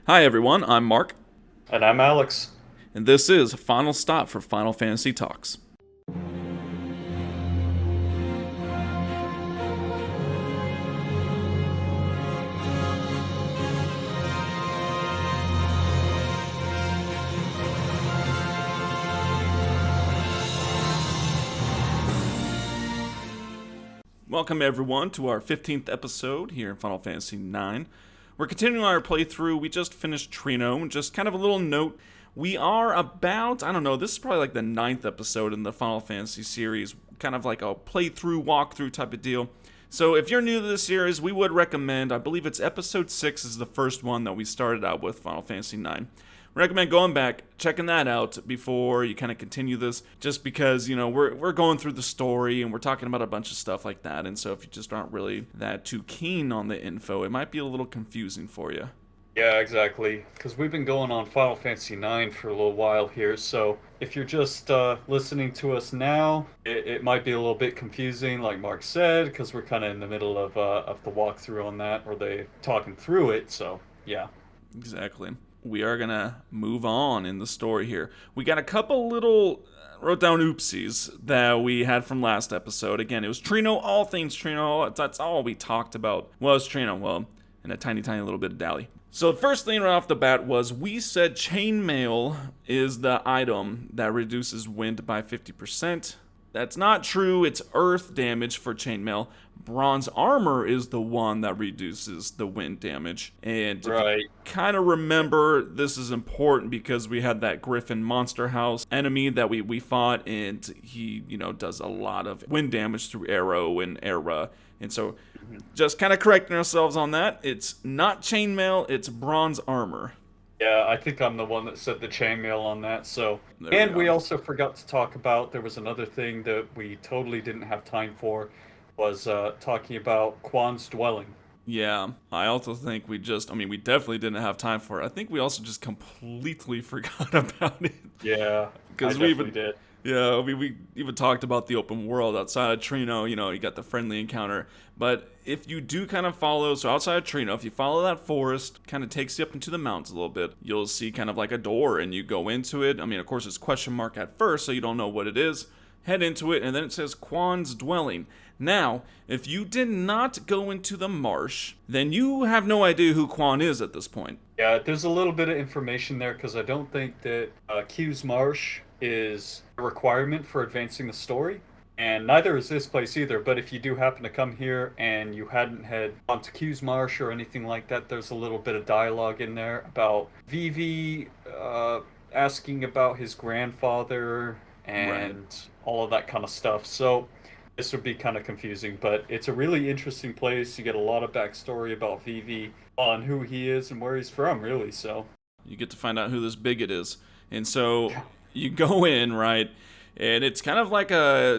Hi everyone, I'm Mark, And I'm Alex. and this is Final Stop for Final Fantasy Talks. Welcome everyone to our 15th episode here in Final Fantasy IX. We're continuing our playthrough. We just finished Trino, and just kind of a little note. We are about, I don't know, this is probably like the ninth episode in the Final Fantasy series, kind of like a playthrough, walkthrough type of deal. So if you're new to this series, we would recommend, I believe it's episode 6 is the first one that we started out with Final Fantasy IX. Recommend going back, checking that out before you kind of continue this, just because, we're going through the story and we're talking about a bunch of stuff like that, and so if you just aren't really that too keen on the info, it might be a little confusing for you. Yeah, exactly. Because we've been going on Final Fantasy IX for a little while here, so if you're just listening to us now, it might be a little bit confusing, like Mark said, because we're kind of in the middle of the walkthrough on that, or they talking through it. So yeah. Exactly. We are gonna move on in the story here. We got a couple little wrote down oopsies that we had from last episode. Again, it was Trino, all things Trino. That's all we talked about was Trino. Well, and a tiny, tiny little bit of Dally. So the first thing right off the bat was we said chainmail is the item that reduces wind by 50%. That's not true. It's earth damage for chainmail. Bronze armor is the one that reduces the wind damage. And if you Right. kind of remember, this is important because we had that Griffin Monster House enemy that we fought, and he, does a lot of wind damage through arrow and era. And so just kind of correcting ourselves on that. It's not chainmail, it's bronze armor. Yeah, I think I'm the one that said the chainmail on that. So, There we and we go. also forgot to talk about there was another thing that we totally didn't have time for, was talking about Quan's dwelling. Yeah, I also think we definitely didn't have time for it. I think we also just completely forgot about it. Yeah, I Because we definitely even, did. yeah, we even talked about the open world outside of Trino. You got the friendly encounter. But if you do kind of follow, so outside of Trino, if you follow that forest, kind of takes you up into the mountains a little bit, you'll see kind of like a door, and you go into it. I mean, of course, it's question mark at first, so you don't know what it is. Head into it, and then it says Quan's dwelling. Now, if you did not go into the marsh, then you have no idea who Quan is at this point. Yeah, there's a little bit of information there because I don't think that Q's Marsh is a requirement for advancing the story, and neither is this place either. But if you do happen to come here and you hadn't had on to Q's Marsh or anything like that, there's a little bit of dialogue in there about Vivi asking about his grandfather Right. and all of that kind of stuff. So this would be kind of confusing, but it's a really interesting place. You get a lot of backstory about Vivi on who he is and where he's from, really. So, You get to find out who this bigot is. And so you go in, right? And it's kind of like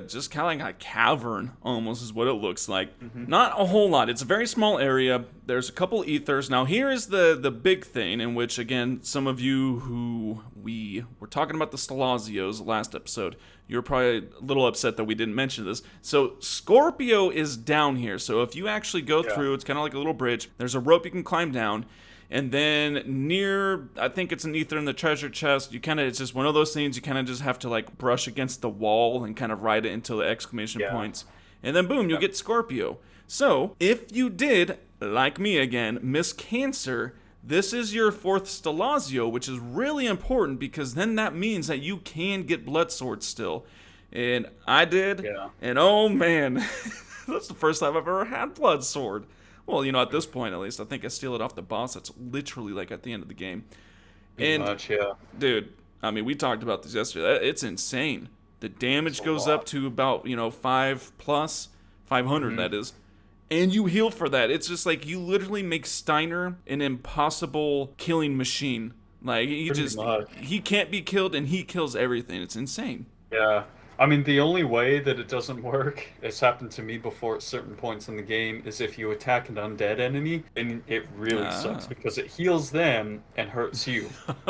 just kind of like a cavern, almost is what it looks like. hmm Not a whole lot. It's a very small area. There's a couple ethers. Now, here is the big thing, in which, again, some of you who we were talking about the Stalazios last episode, you're probably a little upset that we didn't mention this. So, Scorpio is down here. So, if you actually go yeah, through, it's kind of like a little bridge. There's a rope you can climb down. And then near, I think it's an ether in the treasure chest, it's just one of those things you kind of just have to like brush against the wall and kind of write it into the exclamation yeah, points. And then boom, you'll yep. get Scorpio. So if you did, like me again, miss Cancer, this is your fourth Stelazio, which is really important because then that means that you can get Blood Sword still. And I did, Yeah, and oh man, that's the first time I've ever had Blood Sword. Well, at this point at least, I think I steal it off the boss. That's literally like at the end of the game. pretty And much. Yeah, dude, I mean, we talked about this yesterday. It's insane. The it's damage a goes up lot. to about 5 plus, 500 hmm that is, and you heal for that. It's just like you literally make Steiner an impossible killing machine. Like Pretty much. he can't be killed, and he kills everything. It's insane. Yeah. I mean, the only way that it doesn't work, it's happened to me before at certain points in the game, is if you attack an undead enemy, and it really sucks Ah, because it heals them and hurts you.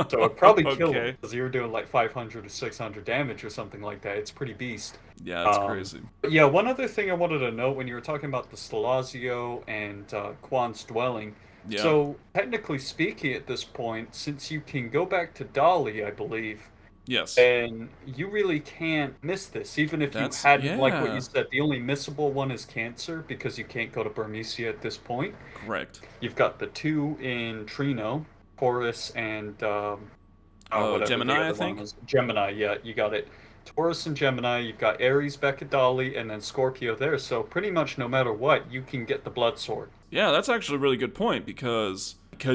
So it probably killed them okay. because you're doing like 500 or 600 damage or something like that. It's pretty beast. Yeah, it's crazy. But yeah, one other thing I wanted to note when you were talking about the Stelazio and Quan's dwelling, Yeah. So, technically speaking, at this point, since you can go back to Dolly, I believe, Yes. then you really can't miss this. Even if you That's hadn't, like what you yeah. said, the only missable one is Cancer because you can't go to Bermesia at this point. Correct. You've got the two in Trino, Taurus and Oh, whatever the Gemini, I other one think. was. Gemini, yeah, you got it. Taurus and Gemini, you've got Aries back at Dolly, and then Scorpio there. So pretty much no matter what, you can get the Blood Sword. Yeah, that's actually a really good point because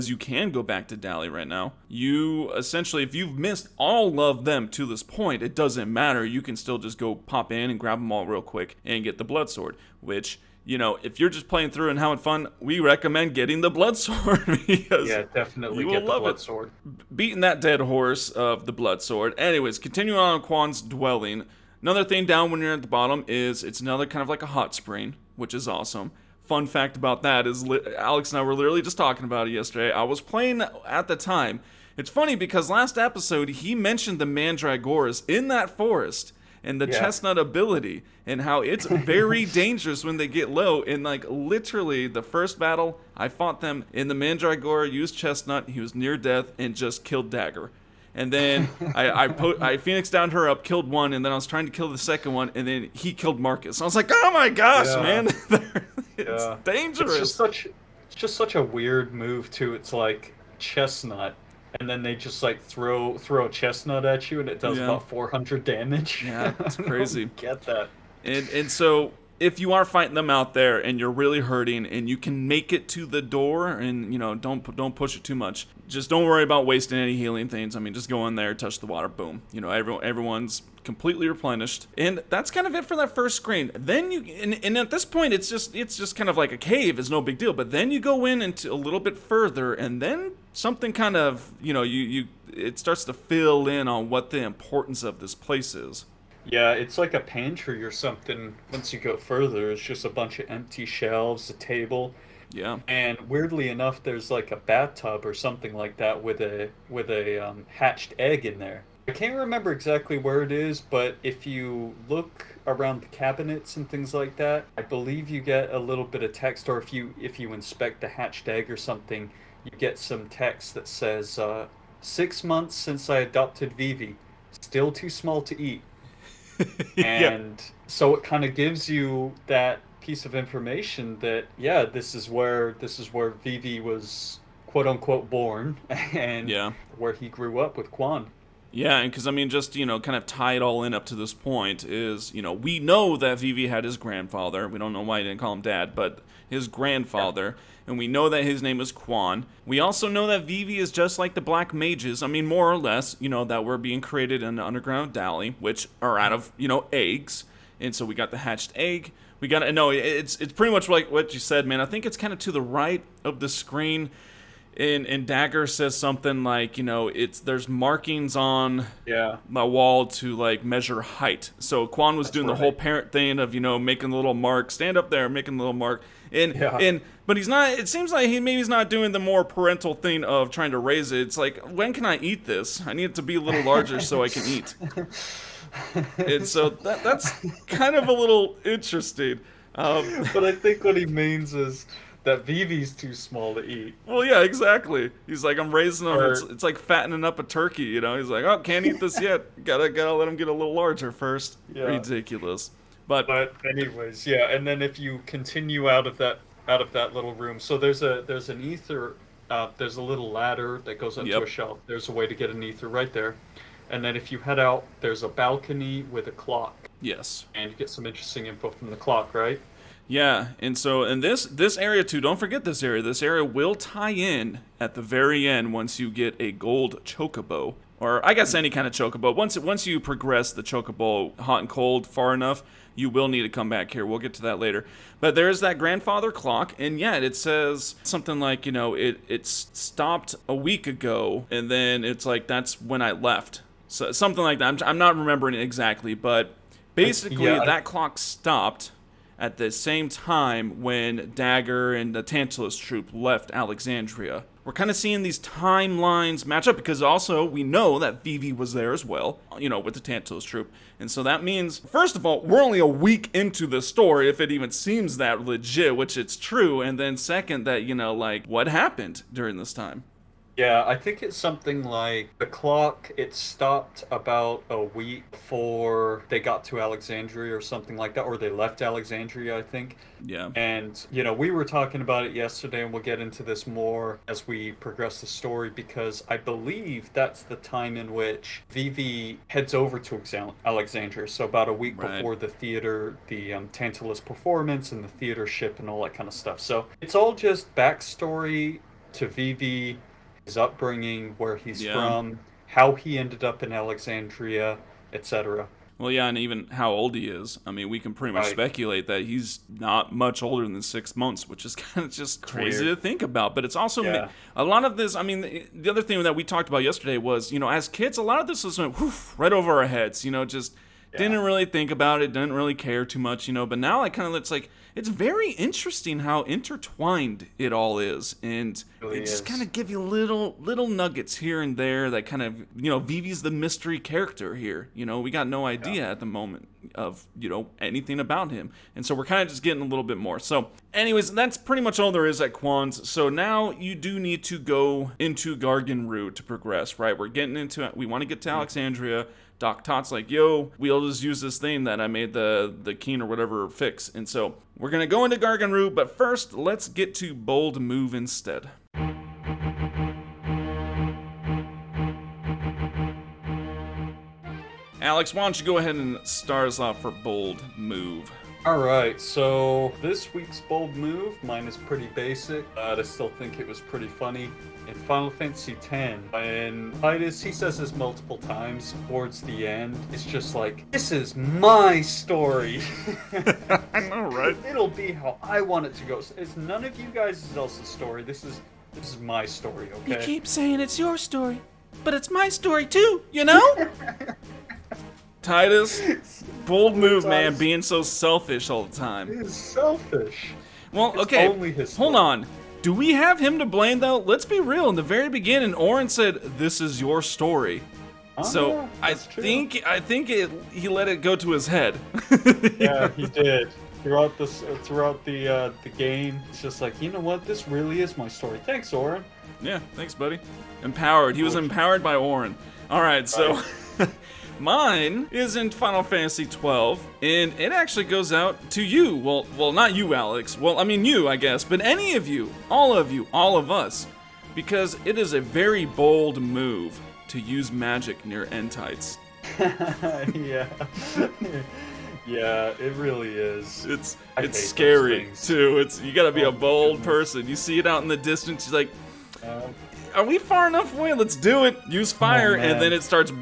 you can go back to Dally right now. You essentially, if you've missed all of them to this point, it doesn't matter. You can still just go pop in and grab them all real quick and get the Blood Sword. Which, if you're just playing through and having fun, we recommend getting the Blood Sword because Yeah, definitely you will get the love Blood it. Sword. Beating that dead horse of the Blood Sword. Anyways, continuing on Quan's dwelling. Another thing down when you're at the bottom is it's another kind of like a hot spring, which is awesome. Fun fact about that is Alex and I were literally just talking about it yesterday. I was playing at the time. It's funny because last episode he mentioned the mandragoras in that forest and the Yeah. chestnut ability and how it's very dangerous when they get low. And like literally the first battle, I fought them in the mandragora, used chestnut, he was near death, and just killed Dagger. And then I Phoenix downed her up, killed one, and then I was trying to kill the second one, and then he killed Marcus. I was like, oh my gosh, Yeah. man, it's Yeah. dangerous. It's just such a weird move too. It's like chestnut, and then they just like throw a chestnut at you, and it does Yeah. about 400 damage. Yeah, it's I don't crazy. get that. And so if you are fighting them out there and you're really hurting and you can make it to the door and don't push it too much. Just don't worry about wasting any healing things. I mean, just go in there, touch the water, boom. Everyone's completely replenished. And that's kind of it for that first screen. Then and at this point it's just kind of like a cave, it's no big deal. But then you go in into a little bit further and then something kind of, it starts to fill in on what the importance of this place is. Yeah, it's like a pantry or something. Once you go further, it's just a bunch of empty shelves, a table, Yeah. and weirdly enough, there's like a bathtub or something like that with a hatched egg in there. I can't remember exactly where it is, but if you look around the cabinets and things like that, I believe you get a little bit of text, or if you inspect the hatched egg or something, you get some text that says, 6 months since I adopted Vivi, still too small to eat. Yeah. And so it kind of gives you that piece of information that yeah, this is where Vivi was quote unquote born and Yeah. where he grew up with Quan. Yeah, and because I mean, just kind of tie it all in up to this point is we know that Vivi had his grandfather. We don't know why he didn't call him dad, but his grandfather, and we know that his name is Quan. We also know that Vivi is just like the black mages. I mean, more or less, that were being created in the underground Dali, which are out of eggs, and so we got the hatched egg. We got no, it's pretty much like what you said, man. I think it's kind of to the right of the screen. And Dagger says something like, there's markings on Yeah, the wall to like measure height. So Quan was that's doing the right. whole parent thing of making the little mark, stand up there, making the little mark, Yeah. but he's not. It seems like he's not doing the more parental thing of trying to raise it. It's like, when can I eat this? I need it to be a little larger so I can eat. And so that's kind of a little interesting. But I think what he means is that Vivi's too small to eat. Well, yeah, exactly. He's like, I'm raising him. Or It's like fattening up a turkey, He's like, oh, can't eat this yet. Gotta let him get a little larger first. Yeah. Ridiculous. But But anyways, yeah, and then if you continue out of that little room, so there's an ether, there's a little ladder that goes up to Yep. a shelf. There's a way to get an ether right there, and then if you head out, there's a balcony with a clock, yes, and you get some interesting info from the clock, right? yeah, and so and this area too. Don't forget this area. This area will tie in at the very end once you get a gold chocobo, or I guess any kind of chocobo. Once you progress the chocobo hot and cold far enough, you will need to come back here. We'll get to that later. But there's that grandfather clock, and yeah, it says something like it stopped a week ago, and then it's like that's when I left. So something like that. I'm not remembering it exactly, but basically Yeah, that clock stopped at the same time when Dagger and the Tantalus troop left Alexandria. we're kind of seeing these timelines match up, because also we know that Vivi was there as well, with the Tantalus troop. And so that means, first of all, we're only a week into the story, if it even seems that legit, which it's true. And then second, that, what happened during this time? Yeah, I think it's something like the clock, it stopped about a week before they got to Alexandria or something like that, or they left Alexandria, I think. Yeah. And, we were talking about it yesterday, and we'll get into this more as we progress the story, because I believe that's the time in which Vivi heads over to Alexandria. So about a week before the theater, the Tantalus performance and the theater ship and all that kind of stuff. So it's all just backstory to Vivi, his upbringing, where he's from, how he ended up in Alexandria, etc. Well, yeah, and even how old he is. I mean, we can pretty much speculate that he's not much older than 6 months, which is kind of just crazy to think about. But it's also a lot of this. I mean, the other thing that we talked about yesterday was, as kids, a lot of this was went right over our heads. Just didn't really think about it, didn't really care too much. But now it's very interesting how intertwined it all is, and it just kind of give you little nuggets here and there that kind of, Vivi's the mystery character here. We got no idea at the moment of, anything about him, and so we're kind of just getting a little bit more. So anyways, that's pretty much all there is at Quan's. So now you do need to go into Gargan route to progress, right? We want to get to Alexandria. Doc Tott's like, yo, we'll just use this thing that I made the Keen or whatever fix. And so we're going to go into Gargan route, but first, let's get to Bold Move instead. Alex, why don't you go ahead and start us off for Bold Move? Alright, so this week's Bold Move, mine is pretty basic, but I still think it was pretty funny. In Final Fantasy X, when Titus, he says this multiple times towards the end, it's just like, this is my story. I know, right? It'll be how I want it to go. It's none of you guys' else's story. This is my story, okay? You keep saying it's your story, but it's my story too, Titus, bold move, man, being so selfish all the time. He's selfish. Well, it's okay, only his hold on. Do we have him to blame, though? Let's be real. In the very beginning, Orin said, "This is your story." So I think he let it go to his head. Yeah, he did. Throughout the game, it's just like, you know what? This really is my story. Thanks, Orin. Yeah, thanks, buddy. Empowered. He was empowered by Orin. All right, so mine is in Final Fantasy 12, and it actually goes out to you. Well, not you, Alex. Well, I mean you, I guess, but any of you, all of us, because it is a very bold move to use magic near entites. Yeah. Yeah, it really is. It's scary too. You gotta be a bold person. You see it out in the distance. You're like, are we far enough away? Let's do it. Use fire, and then it starts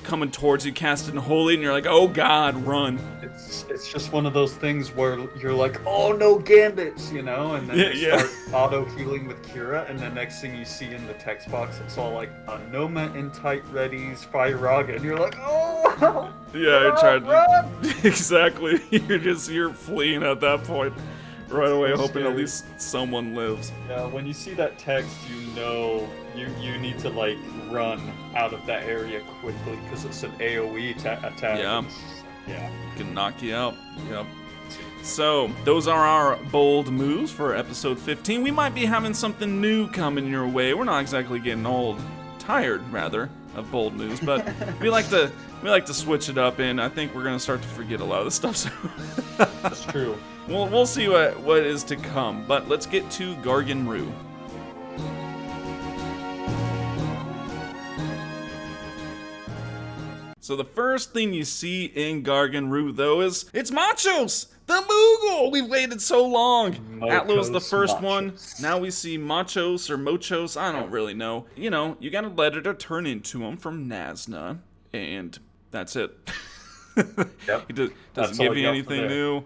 coming towards you, casting holy, and you're like, oh god, run. It's just one of those things where you're like, oh no, gambits, and then you start auto healing with Kira, and the next thing you see in the text box, it's all like, Noma Entite readies Firaga, and you're like, oh. Yeah, you're trying to exactly. You're fleeing at that point. Right away, hoping at least someone lives. Yeah, when you see that text, you need to like run out of that area quickly because it's an AoE attack. Yeah. Can knock you out. Yep. So, those are our bold moves for episode 15. We might be having something new coming your way. We're not exactly getting old. Tired, rather, of bold moves, but we like to switch it up, and I think we're going to start to forget a lot of the stuff. So that's true. We'll see what is to come, but let's get to Gargan Rue. So the first thing you see in Gargan Rue, though, is it's Machos, the Moogle. We've waited so long. Atlo's the first one. Now we see Machos or Mochos. I don't really know. You got a letter to turn into him from Nazna, and that's it. Yep. It doesn't give you anything new.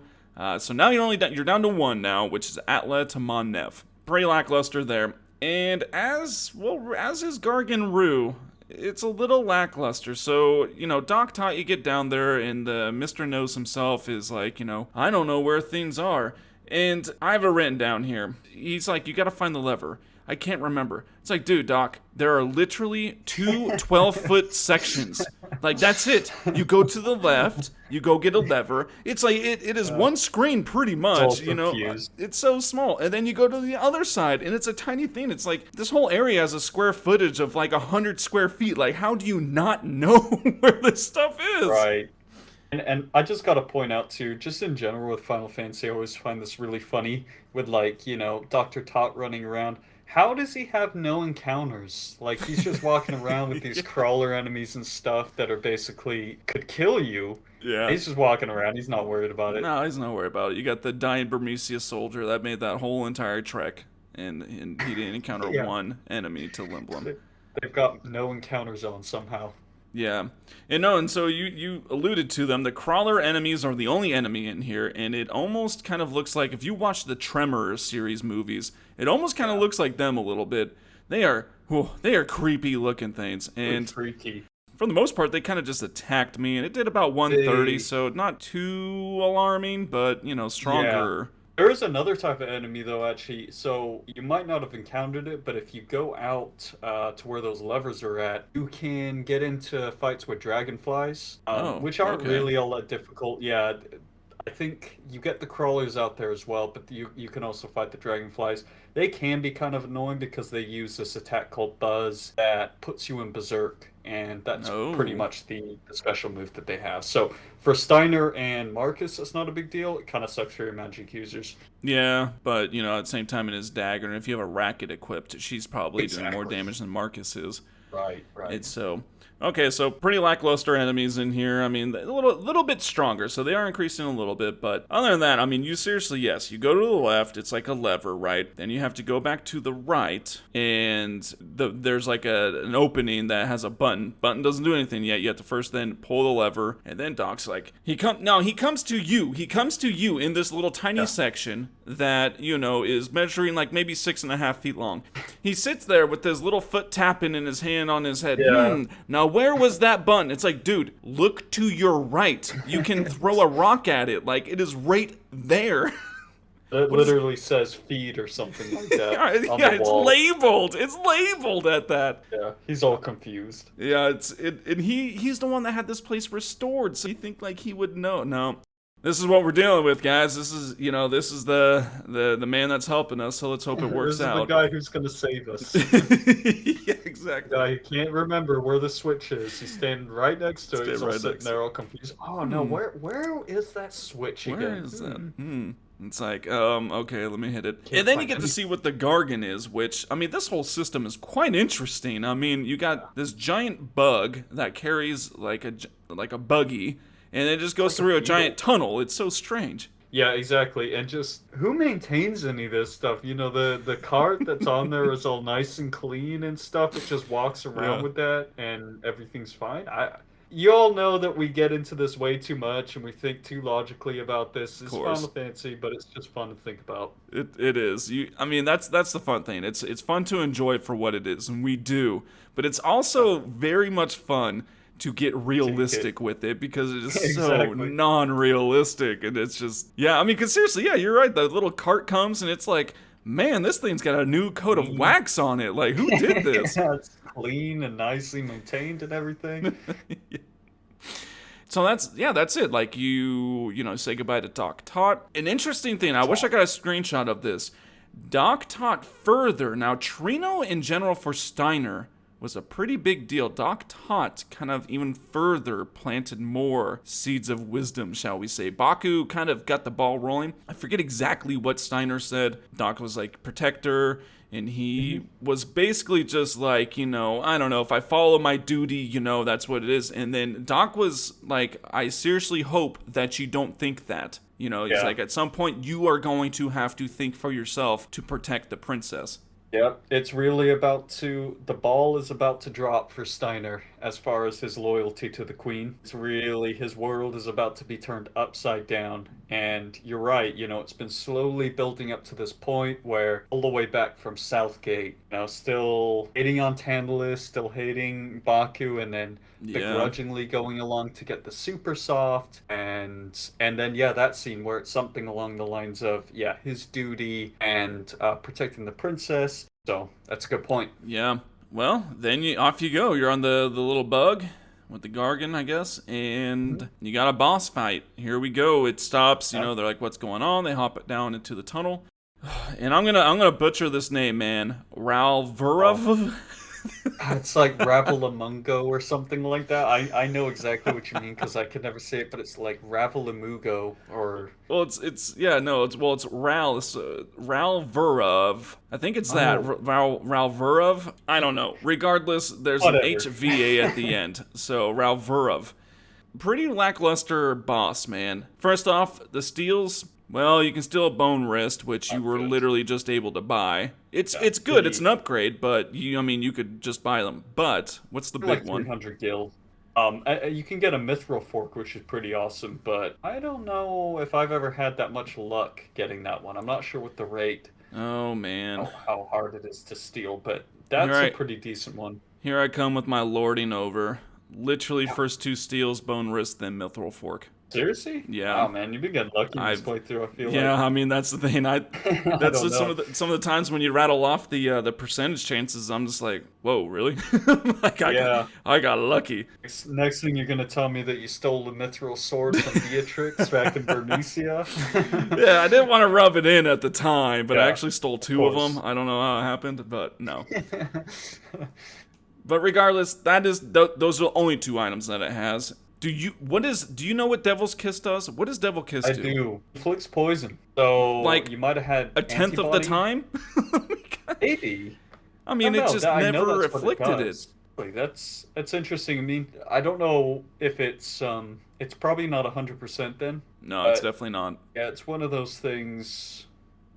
So now you're down to one now, which is Atla to Mon-Nev. Pretty lackluster there. And as is Gargan Rue, it's a little lackluster. So, Doc Tot, you get down there, and Mr. Knows himself is like, I don't know where things are. And I have it written down here. He's like, you gotta find the lever. I can't remember. It's like, dude, Doc, there are literally two 12-foot sections. Like, that's it. You go to the left, you go get a lever. It's like, it is one screen pretty It's all much, confused. It's so small. And then you go to the other side, and it's a tiny thing. It's like, this whole area has a square footage of like 100 square feet. Like, how do you not know where this stuff is? Right. And I just gotta point out too, just in general with Final Fantasy, I always find this really funny with like, Dr. Tot running around. How does he have no encounters? Like he's just walking around with these crawler enemies and stuff that are basically could kill you. Yeah. He's just walking around, he's not worried about it. No, he's not worried about it. You got the dying Burmecia soldier that made that whole entire trek, and he didn't encounter Yeah. one enemy to limp him. They've got no encounters on somehow. Yeah, and no, and so you alluded to them. The crawler enemies are the only enemy in here, and it almost kind of looks like if you watch the Tremor series movies, it almost kind of looks like them a little bit. They are creepy looking things, and Freaky. for the most part, they kind of just attacked me, and it did about 130, They- so not too alarming, but stronger. There is another type of enemy though, actually. So you might not have encountered it, but if you go out to where those levers are at, you can get into fights with dragonflies, which aren't okay. really all that difficult. Yeah, I think you get the crawlers out there as well, but you can also fight the dragonflies. They can be kind of annoying because they use this attack called Buzz that puts you in berserk, and that's pretty Oh. much the special move that they have. So for Steiner and Marcus, that's not a big deal. It kind of sucks for your magic users. Yeah, but at the same time, in his dagger, and if you have a racket equipped, she's probably doing more Exactly. damage than Marcus is. Right, right. It's so okay. So pretty lackluster enemies in here. I mean, a little bit stronger, so they are increasing a little bit. But other than that, I mean, you seriously, yes, you go to the left. It's like a lever, right? Then you have to go back to the right, and there's like an opening that has a button. Button doesn't do anything yet. You have to first then pull the lever, and then Doc's like he comes to you. He comes to you in this little tiny section that is measuring like maybe 6.5 feet long. He sits there with his little foot tapping in his hand on his head. Yeah. Now where was that button? It's like, dude, look to your right. You can throw a rock at it. Like it is right there. It literally says feed or something like that on yeah, the it's wall. labeled. It's labeled at that. Yeah, he's all confused. Yeah, and he's the one that had this place restored. So you think like he would know? No. This is what we're dealing with, guys. This is the man that's helping us. So let's hope it works This is out. the guy who's gonna save us. Yeah, exactly. Guy who can't remember where the switch is. He's standing right next to it. He's all right sitting next there all confused. Oh no, where is that switch Where again? is that? It's like, okay, let me hit it. Can't And then you find get to any- see what the Gargan is, which, I mean, this whole system is quite interesting. I mean, you got this giant bug that carries like a buggy, and it just goes through a giant tunnel. It's so strange. Yeah, exactly. And just who maintains any of this stuff? The cart that's on there is all nice and clean and stuff. It just walks around Yeah. with that and everything's fine. You all know that we get into this way too much and we think too logically about this. It's course. Final Fantasy, but it's just fun to think about. It is. I mean, that's the fun thing. It's fun to enjoy it for what it is, and we do. But it's also very much fun to get realistic with it because it is so Exactly. non-realistic, and it's just I mean, because seriously, yeah, you're right. The little cart comes, and it's like, man, this thing's got a new coat of wax on it. Like, who did this? Yeah, it's clean and nicely maintained and everything. So that's it. Like you say goodbye to Doc Tot. An interesting thing. I wish I got a screenshot of this. Doc Tot further. Now Trino in general for Steiner was a pretty big deal. Doc Tot kind of even further planted more seeds of wisdom, shall we say. Baku kind of got the ball rolling. I forget exactly what Steiner said. Doc was like protector. And he was basically just like, I don't know, if I follow my duty, that's what it is. And then Doc was like, I seriously hope that you don't think that. He's like, at some point, you are going to have to think for yourself to protect the princess. Yep, it's really the ball is about to drop for Steiner as far as his loyalty to the Queen. It's really, his world is about to be turned upside down. And you're right, it's been slowly building up to this point where all the way back from Southgate, still hating on Tantalus, still hating Baku, and then begrudgingly going along to get the super soft and then that scene where it's something along the lines of his duty and protecting the princess So that's a good point. Yeah. Well, then off you go. You're on the little bug with the Gargan, I guess, and you got a boss fight. Here we go. It stops. You know, they're like, "What's going on?" They hop it down into the tunnel, and I'm gonna butcher this name, man. Ralvurov. It's like Ravalamungo or something like that. I know exactly what you mean because I could never say it, but it's like Ravalamugo or. Well, it's yeah, no, it's Ral, it's Ralvurov. I think it's that Ralvurov. I don't know. Regardless, there's Whatever. an HVA at the end, so Ralvurov. Pretty lackluster boss, man. First off, the steals. Well, you can steal a bone wrist, which you were literally just able to buy. It's good. It's an upgrade, but you could just buy them. But what's the big Like one? 300 gil. You can get a mithril fork, which is pretty awesome, but I don't know if I've ever had that much luck getting that one. I'm not sure what the rate, Oh man. how hard it is to steal, but that's a pretty decent one. Here I come with my lording over. Literally, first two steals, bone wrist, then mithril fork. Seriously? Yeah. Oh man, you've been getting lucky in this playthrough. I feel like. Yeah, I mean that's the thing. That's don't just some know. of the times when you rattle off the percentage chances. I'm just like, whoa, really? Like I got lucky. Next thing you're gonna tell me that you stole the mithril sword from Beatrix back in Bernicia. Yeah, I didn't want to rub it in at the time, but I Yeah, actually stole two of them. I don't know how it happened, but no. But regardless, those are the only two items that it has. Do you know what Devil's Kiss does? What does Devil Kiss do? I do. Inflicts poison. So Like, you might have had A tenth of the antibody. time? Maybe. I mean, it just I know never that's what afflicted it. does. Like, that's interesting. I mean, I don't know if it's probably not 100% then. No, it's definitely not. Yeah, it's one of those things.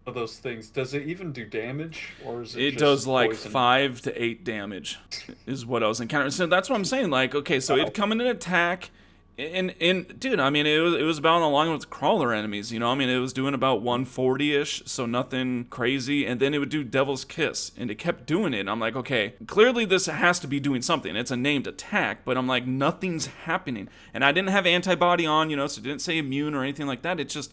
Does it even do damage, or is it? It just does like poison? 5 to 8 damage, is what I was encountering. So that's what I'm saying. Like, okay, so it'd come in an attack, and dude, I mean, it was about along with crawler enemies. You know, I mean, it was doing about 140-ish, so nothing crazy. And then it would do Devil's Kiss, and it kept doing it. And I'm like, okay, clearly this has to be doing something. It's a named attack, but I'm like, nothing's happening. And I didn't have antibody on, you know, so it didn't say immune or anything like that. It just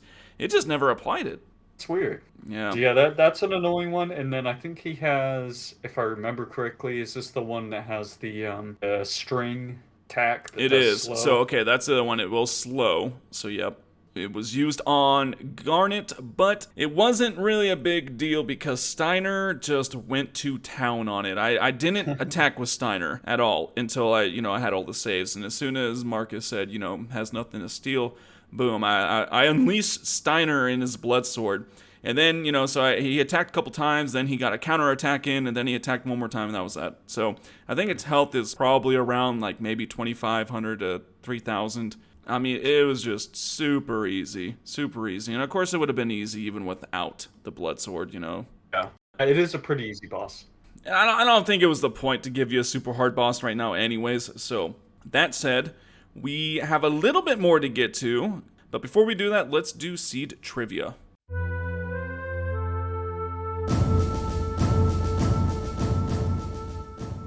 never applied it. It's weird. Yeah. Yeah, that's an annoying one. And then I think he has, if I remember correctly, is this the one that has the string attack? That It does is. slow? So, okay, that's the one. It will slow. So, yep. It was used on Garnet, but it wasn't really a big deal because Steiner just went to town on it. I didn't attack with Steiner at all until I had all the saves. And as soon as Marcus said, has nothing to steal, boom, I unleashed Steiner in his blood sword. And then, he attacked a couple times, then he got a counterattack in, and then he attacked one more time, and that was that. So I think its health is probably around like maybe 2,500 to 3,000. I mean, it was just super easy. Super easy. And of course, it would have been easy even without the blood sword, Yeah. It is a pretty easy boss. I don't think it was the point to give you a super hard boss right now anyways. So, that said, we have a little bit more to get to. But before we do that, let's do seed trivia.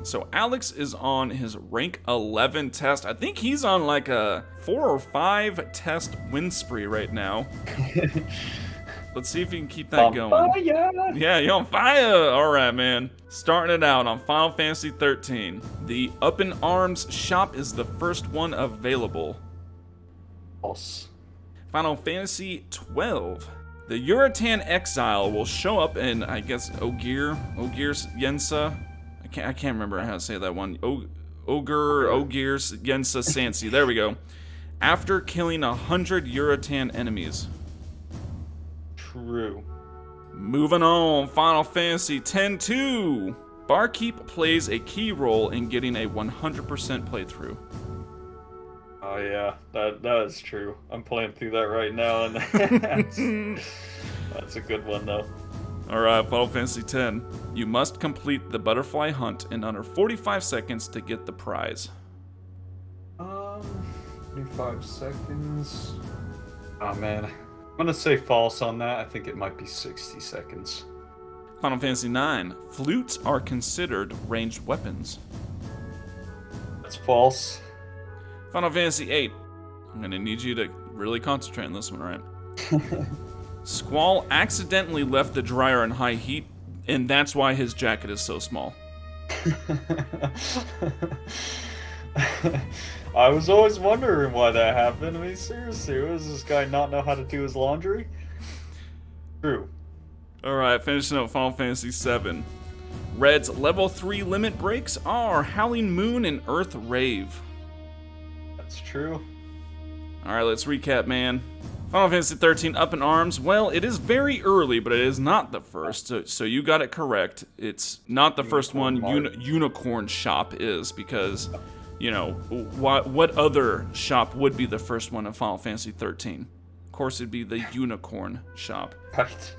So Alex is on his rank 11 test. I think he's on like a 4 or 5 test win spree right now. Let's see if he can keep that going. Fire! Yeah, you're on fire! Alright, man. Starting it out on Final Fantasy 13. The Up in Arms shop is the first one available. False. Final Fantasy 12. The Euratan Exile will show up in, I guess, Ogir Yensa. I can't remember how to say that one. Ogir Yensa Sansi. There we go. After killing 100 Euratan enemies. True. Moving on, Final Fantasy X-2. Barkeep plays a key role in getting a 100% playthrough. Oh yeah, that is true. I'm playing through that right now, and that's a good one though. Alright, Final Fantasy X. You must complete the butterfly hunt in under 45 seconds to get the prize. 25 seconds. Oh man. I'm gonna say false on that. I think it might be 60 seconds. Final Fantasy IX. Flutes are considered ranged weapons. That's false. Final Fantasy VIII. I'm gonna need you to really concentrate on this one, alright? Squall accidentally left the dryer in high heat And that's why his jacket is so small. I was always wondering why that happened. I mean, seriously, does this guy not know how to do his laundry? True. Alright, finishing up Final Fantasy VII. Red's level 3 limit breaks are Howling Moon and Earth Rave. That's true. Alright, let's recap, man. Final Fantasy 13 Up in Arms. Well, it is very early, but it is not the first. So you got it correct. It's not the first one. Unicorn Shop is, because, you know, what other shop would be the first one in Final Fantasy 13? Of course, it'd be the Unicorn Shop. Right.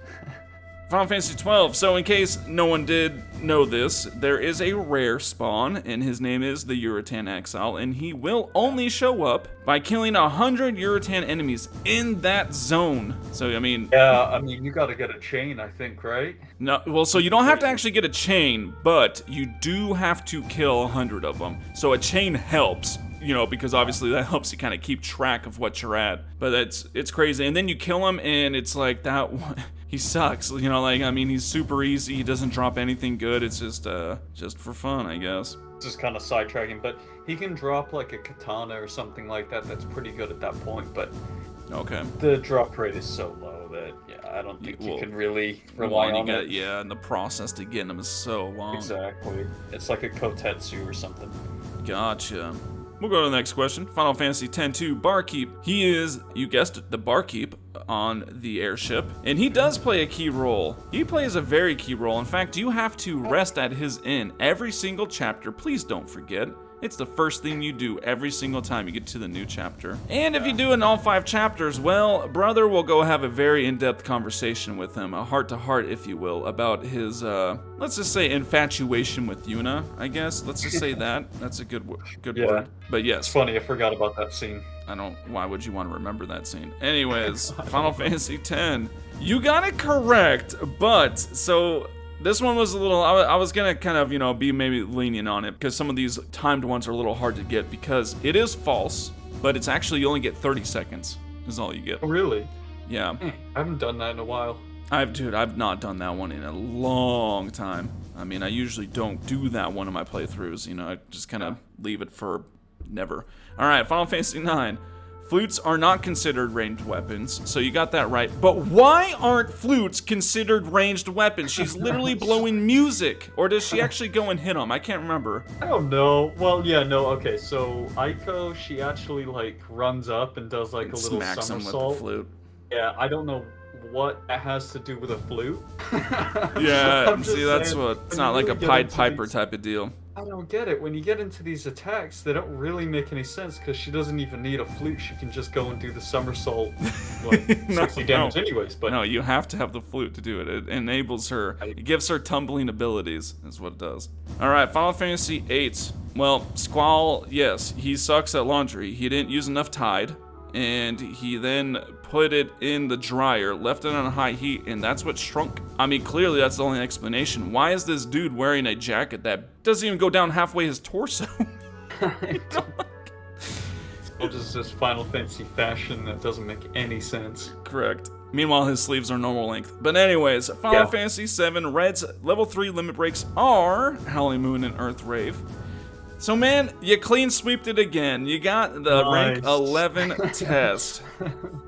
Final Fantasy 12. So in case no one did know this, there is a rare spawn, and his name is the Uritan Exile, and he will only show up by killing 100 Uritan enemies in that zone. So, I mean... Yeah, I mean, you gotta get a chain, I think, right? No, well, so you don't have to actually get a chain, but you do have to kill 100 of them. So a chain helps, you know, because obviously that helps you kind of keep track of what you're at. But it's crazy. And then you kill him, and it's like that one... He sucks, you know, like, I mean, he's super easy, he doesn't drop anything good, it's just for fun, I guess. Just kind of sidetracking, but he can drop, like, a katana or something like that that's pretty good at that point, but... Okay. The drop rate is so low that, yeah, I don't think you can really rely on it. Yeah, and the process to get him is so long. Exactly. It's like a kotetsu or something. Gotcha. We'll go to the next question. Final Fantasy X-2 Barkeep. He is, you guessed it, the barkeep on the airship, and he does play a key role. He plays a very key role. In fact, you have to rest at his inn every single chapter. Please don't forget. It's the first thing you do every single time you get to the new chapter. And if you do it in all 5 chapters, well, brother will go have a very in-depth conversation with him, a heart-to-heart, if you will, about his, let's just say infatuation with Yuna, I guess. Let's just say that. That's a good word. But yes. It's funny, I forgot about that scene. Why would you want to remember that scene? Anyways, Final Fantasy X. You got it correct, but, so... This one was a little, I was gonna kind of, you know, be maybe lenient on it, because some of these timed ones are a little hard to get, because it is false, but it's actually, you only get 30 seconds, is all you get. Oh, really? Yeah. I haven't done that in a while. I've not done that one in a long time. I mean, I usually don't do that one in my playthroughs, you know, I just kind of leave it for never. Alright, Final Fantasy IX. Flutes are not considered ranged weapons, so you got that right. But why aren't flutes considered ranged weapons? She's literally blowing music. Or does she actually go and hit them? I can't remember. I don't know. Well, yeah, no, okay, so Aiko, she actually, like, runs up and does, like, a little smacks him somersault. with the flute. Yeah, I don't know what that has to do with a flute. Yeah, see, that's what... It's not like a Pied Piper type of deal. I don't get it. When you get into these attacks, they don't really make any sense, because she doesn't even need a flute. She can just go and do the somersault, like, 60 damage anyways. But no, you have to have the flute to do it. It enables her. It gives her tumbling abilities, is what it does. Alright, Final Fantasy VIII. Well, Squall, yes, he sucks at laundry. He didn't use enough Tide, and he then put it in the dryer, left it on high heat, and that's what shrunk. I mean, clearly that's the only explanation. Why is this dude wearing a jacket that doesn't even go down halfway his torso? It's just this Final Fantasy fashion that doesn't make any sense. Correct. Meanwhile, his sleeves are normal length. But anyways, Final Fantasy VII, Red's level 3 limit breaks are Howling Moon and Earth Rave. So, man, you clean sweeped it again. You got the rank 11 test.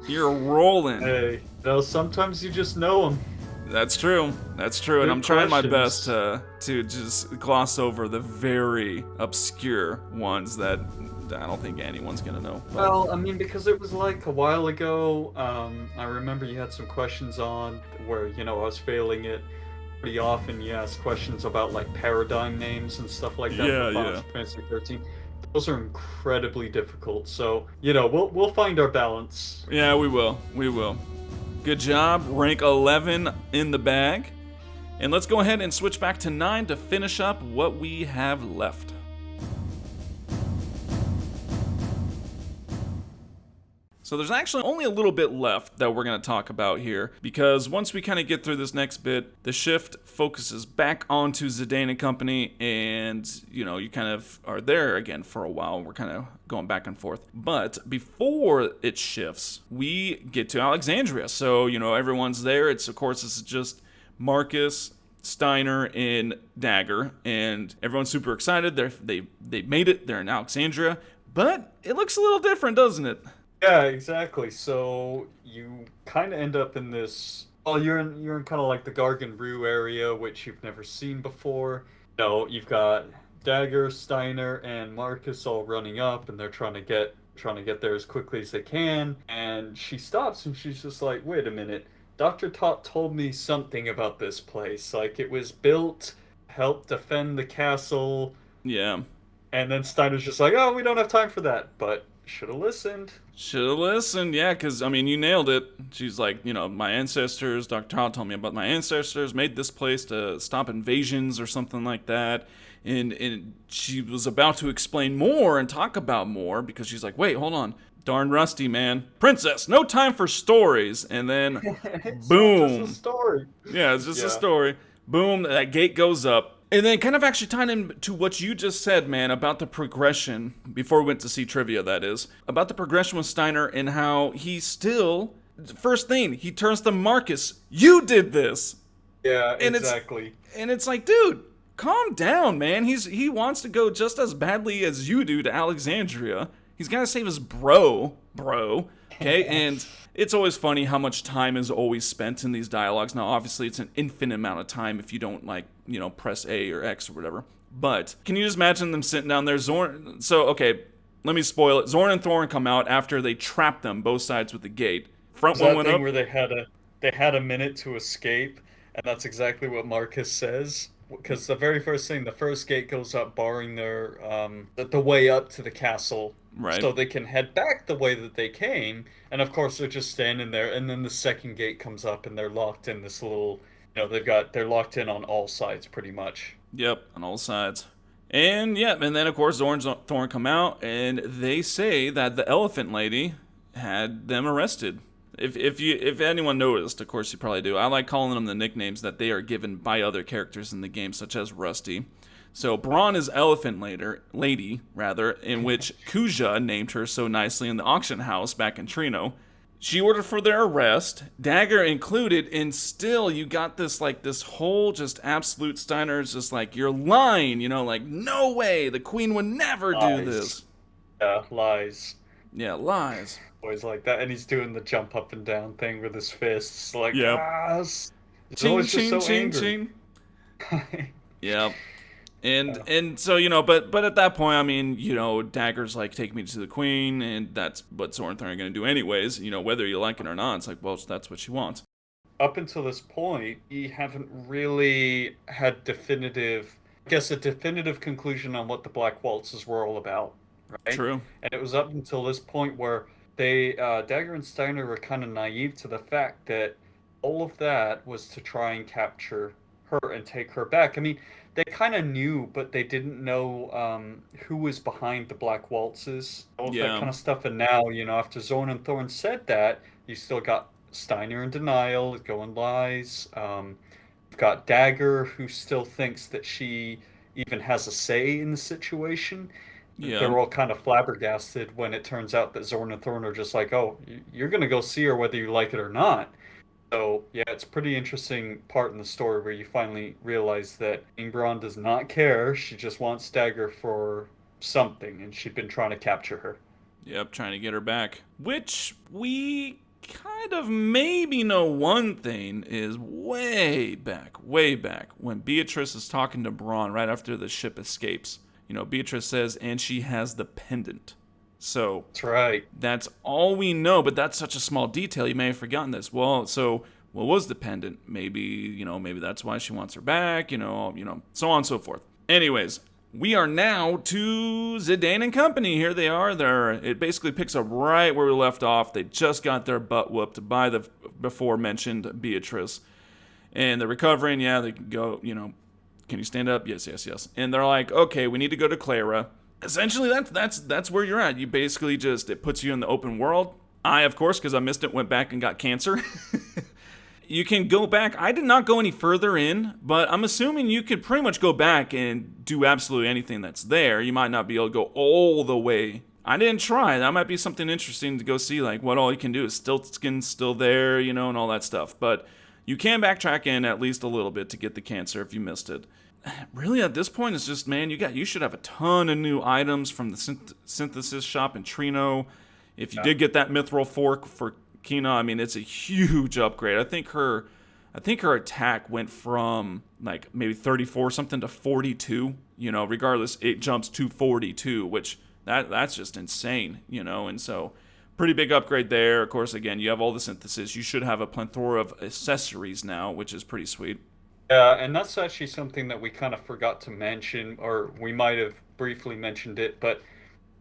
You're rolling. Hey, though sometimes you just know them. That's true. That's true. And I'm trying my best to just gloss over the very obscure ones that I don't think anyone's going to know. But... Well, I mean, because it was like a while ago, I remember you had some questions on where, you know, I was failing it. Pretty often you ask questions about like paradigm names and stuff like that for Final Fantasy 13. Those are incredibly difficult, so you know we'll find our balance. Yeah, we will. We will. Good job. Rank 11 in the bag. And let's go ahead and switch back to 9 to finish up what we have left. So there's actually only a little bit left that we're going to talk about here, because once we kind of get through this next bit, the shift focuses back onto Zidane and company, and, you know, you kind of are there again for a while. We're kind of going back and forth. But before it shifts, we get to Alexandria. So, you know, everyone's there. Of course, it's just Marcus, Steiner and Dagger, and everyone's super excited. They made it. They're in Alexandria, but it looks a little different, doesn't it? Yeah, exactly. So you kind of end up in this. Well, you're in kind of like the Gargan Rue area, which you've never seen before. No, you've got Dagger, Steiner, and Marcus all running up, and they're trying to get there as quickly as they can. And she stops, and she's just like, "Wait a minute, Dr. Tot told me something about this place. Like it was built, help defend the castle." Yeah. And then Steiner's just like, "Oh, we don't have time for that, but should have listened." Should have listened, yeah, because, I mean, you nailed it. She's like, my ancestors, Dr. Todd told me about my ancestors, made this place to stop invasions or something like that. And she was about to explain more and talk about more because she's like, wait, hold on. Darn Rusty, man. Princess, no time for stories. And then, It's boom. not just a story. Yeah, it's just a Yeah. story. Boom, that gate goes up. And then kind of actually tying into what you just said, man, about the progression, before we went to see trivia, that is, about the progression with Steiner and how he still, first thing, he turns to Marcus, you did this! Yeah, And exactly. it's like, dude, calm down, man. He wants to go just as badly as you do to Alexandria. He's got to save his bro, okay? And it's always funny how much time is always spent in these dialogues. Now, obviously, it's an infinite amount of time if you don't, press A or X or whatever. But can you just imagine them sitting down there? Zorn. So, okay, let me spoil it. Zorn and Thorn come out after they trap them both sides with the gate. Front It's one that went thing up. where they had a minute to escape, and that's exactly what Marcus says. Because the very first thing, the first gate goes up, barring their the way up to the castle, Right. so they can head back the way that they came. And of course, they're just standing there. And then the second gate comes up, and they're locked in this little. They're locked in on all sides pretty much. Yep, on all sides. And then of course Zorn and Thorn come out and they say that the elephant lady had them arrested. If anyone noticed, of course you probably do. I like calling them the nicknames that they are given by other characters in the game, such as Rusty. So Braun is Elephant Lady, in which Kuja named her so nicely in the auction house back in Trino. She ordered for their arrest, Dagger included, and still you got this whole just absolute Steiner's just like, you're lying, like, no way, the queen would never do Lies. this. Yeah, lies. Yeah, lies. Always like that. And he's doing the jump up and down thing with his fists. Like, Yep. He's Ching, always just ching, so ching, angry. ching. Yep. And Yeah. and so, but at that point, I mean, Dagger's like, take me to the queen, and that's what Zorn Thorn are going to do anyways, whether you like it or not. It's like, well, that's what she wants. Up until this point, we haven't really had a definitive conclusion on what the Black Waltzes were all about, right? True. And it was up until this point where Dagger and Steiner were kind of naive to the fact that all of that was to try and capture her and take her back. I mean, they kind of knew, but they didn't know who was behind the Black Waltzes, all of that Yeah. kind of stuff. And now, after Zorn and Thorn said that, you still got Steiner in denial, going lies. You've got Dagger, who still thinks that she even has a say in the situation. Yeah. They're all kind of flabbergasted when it turns out that Zorn and Thorn are just like, oh, you're going to go see her whether you like it or not. So, yeah, it's a pretty interesting part in the story where you finally realize that Ingron does not care. She just wants Dagger for something, and she'd been trying to capture her. Yep, trying to get her back. Which we kind of maybe know one thing is way back, when Beatrice is talking to Braun right after the ship escapes. Beatrice says, and she has the pendant. So That's right. that's all we know, but that's such a small detail. You may have forgotten this. Well, so what was the pendant? Maybe that's why she wants her back, so on and so forth. Anyways, we are now to Zidane and company. Here they are. It basically picks up right where we left off. They just got their butt whooped by the before mentioned Beatrice. And they're recovering. Yeah, they can go, can you stand up? Yes. And they're like, okay, we need to go to Clara. Essentially, that's where you're at. You basically it puts you in the open world. I, of course, because I missed it, went back and got cancer. You can go back. I did not go any further in, but I'm assuming you could pretty much go back and do absolutely anything that's there. You might not be able to go all the way. I didn't try. That might be something interesting to go see, like what all you can do is Stiltskin's still there, and all that stuff. But You can backtrack in at least a little bit to get the cancer if you missed it. Really, at this point, it's just, man, you should have a ton of new items from the synthesis shop in Trino. If you did get that mithril fork for Kina, I mean, it's a huge upgrade. I think her attack went from like maybe 34 something to 42. Regardless, it jumps to 42, which that's just insane. And so pretty big upgrade there. Of course, again, you have all the synthesis. You should have a plethora of accessories now, which is pretty sweet. Yeah, and that's actually something that we kind of forgot to mention, or we might have briefly mentioned it, but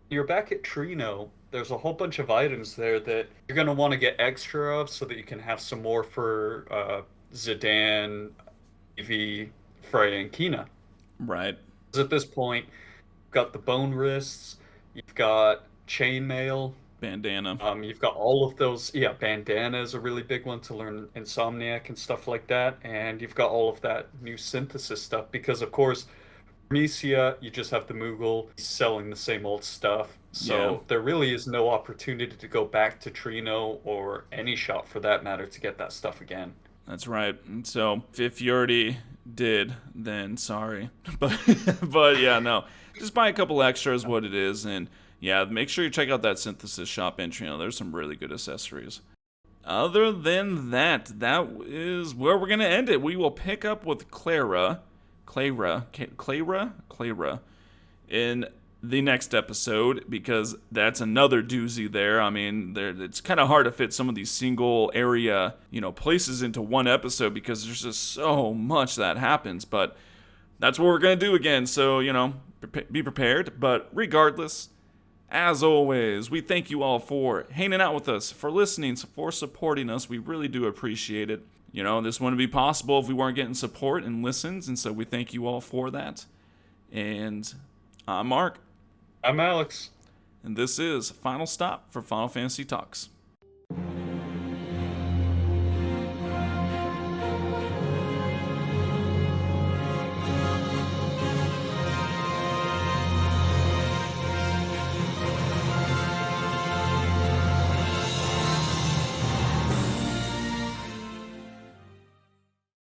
you're back at Trino. There's a whole bunch of items there that you're going to want to get extra of so that you can have some more for Zidane, Evie, Freya, and Kina. Right. Because at this point, you've got the bone wrists, you've got chainmail, Bandana. you've got all of those. Yeah, bandana is a really big one to learn Insomniac and stuff like that. And you've got all of that new synthesis stuff because, of course, Arnesia, you just have the Moogle selling the same old stuff. So there really is no opportunity to go back to Trino or any shop for that matter to get that stuff again. That's right. And so if you already did, then sorry. But yeah, no. Just buy a couple extras, what it is, and yeah, make sure you check out that synthesis shop in Trino. There's some really good accessories. Other than that is where we're going to end it. We will pick up with Clara in the next episode, because that's another doozy there. I mean, it's kind of hard to fit some of these single area, places into one episode because there's just so much that happens. But that's what we're going to do again. So, be prepared. But regardless, as always, we thank you all for hanging out with us, for listening, for supporting us. We really do appreciate it. This wouldn't be possible if we weren't getting support and listens, and so we thank you all for that. And I'm Mark. I'm Alex. And this is Final Stop for Final Fantasy Talks.